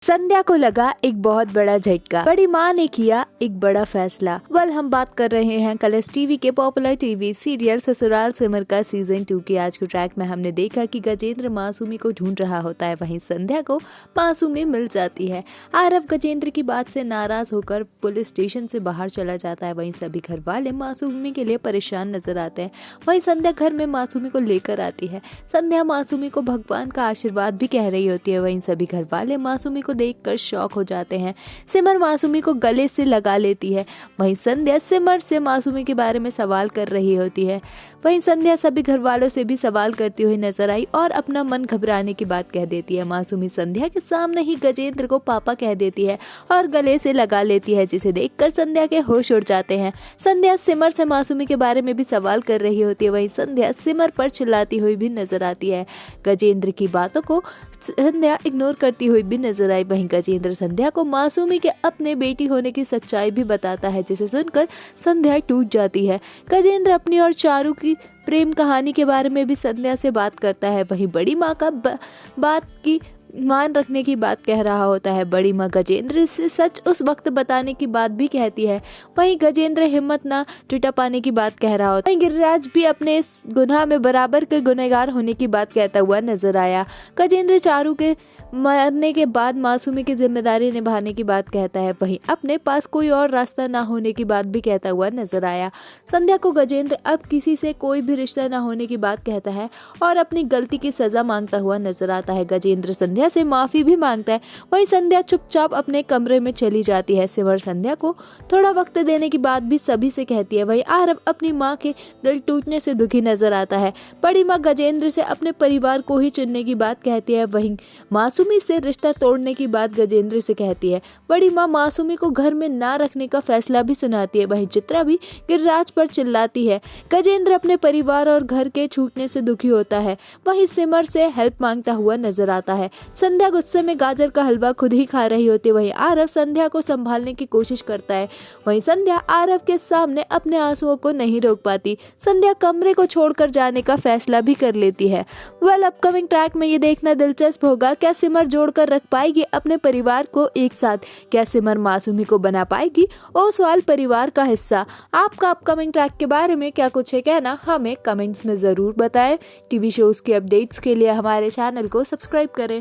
संध्या को लगा एक बहुत बड़ा झटका। बड़ी माँ ने किया एक बड़ा फैसला। हम बात कर रहे हैं कलर्स टीवी के popular TV serial Sasural Simar का सीजन 2 की। आज के ट्रैक में हमने देखा कि गजेंद्र मासूमी को ढूंढ रहा होता है, वहीं संध्या को मासूमी मिल जाती है। आरव गजेंद्र की बात से नाराज होकर पुलिस स्टेशन से बाहर चला जाता है। वहीं सभी घर वाले मासूमी के लिए परेशान नजर आते हैं। वहीं संध्या घर में मासूमी को लेकर आती है। संध्या मासूमी को भगवान का आशीर्वाद भी कह रही होती है। वहीं सभी घर वाले मासूमी को देखकर शॉक हो जाते हैं। सिमर मासूमी को गले से लगा लेती है। वहीं संध्या सिमर से मासूमी के बारे में सवाल कर रही होती है। वहीं संध्या सभी घर वालों से भी सवाल करती हुई नजर आई और अपना मन घबराने की बात कह देती है। मासूमी संध्या के सामने ही गजेंद्र को पापा कह देती है और गले से लगा लेती है, जिसे देखकर संध्या के होश उड़ जाते हैं। संध्या सिमर से मासूमी के बारे में भी सवाल कर रही होती है। वहीं संध्या सिमर पर चिल्लाती हुई भी नजर आती है। गजेंद्र की बातों को संध्या इग्नोर करती हुई भी नजर आई। वहीं गजेंद्र संध्या को मासूमी के अपने बेटी होने की सच्चाई भी बताता है, जिसे सुनकर संध्या टूट जाती है। गजेंद्र अपनी और चारू की प्रेम कहानी के बारे में भी संध्या से बात करता है। वहीं बड़ी माँ का बात की मान रखने की बात कह रहा होता है। बड़ी माँ गजेंद्र से सच उस वक्त बताने की बात भी कहती है। वहीं गजेंद्र हिम्मत ना जुटा पाने की बात कह रहा होता है। वहीं गिरिराज भी अपने इस गुनाह में बराबर के गुनहगार होने की बात कहता हुआ नजर आया। गजेंद्र चारू के मरने के बाद मासूमी की जिम्मेदारी निभाने की बात कहता है। वहीं अपने पास कोई और रास्ता ना होने की बात भी कहता हुआ नजर आया। संध्या को गजेंद्र अब किसी से कोई भी रिश्ता ना होने की बात कहता है और अपनी गलती की सजा मांगता हुआ नजर आता है। गजेंद्र संध्या से माफी भी मांगता है। वहीं संध्या चुपचाप अपने कमरे में चली जाती है। सिमर संध्या को थोड़ा वक्त देने की बात भी सभी से कहती है। वहीं आरव अपनी माँ के दिल टूटने से दुखी नजर आता है। बड़ी माँ गजेंद्र से अपने परिवार को ही चुनने की बात कहती है। वहीं मासूमी से रिश्ता तोड़ने की बात गजेंद्र से कहती है। बड़ी माँ मासूमी को घर में ना रखने का फैसला भी सुनाती है। वहीं चित्रा भी गिरिराज पर चिल्लाती है। गजेंद्र अपने परिवार और घर के छूटने से दुखी होता है। वहीं सिमर से हेल्प मांगता हुआ नजर आता है। संध्या गुस्से में गाजर का हलवा खुद ही खा रही होती है। वहीं आरव संध्या को संभालने की कोशिश करता है। वहीं संध्या आरव के सामने अपने आंसुओं को नहीं रोक पाती। संध्या कमरे को छोड़कर जाने का फैसला भी कर लेती है। अपकमिंग ट्रैक में ये देखना दिलचस्प होगा, क्या सिमर जोड़कर रख पाएगी अपने परिवार को एक साथ? क्या सिमर मासूमी को बना पाएगी ओसवाल परिवार का हिस्सा? आपका अपकमिंग ट्रैक के बारे में क्या कुछ है कहना, हमें कमेंट्स में जरूर बताएं। टीवी शोज के अपडेट्स के लिए हमारे चैनल को सब्सक्राइब करें।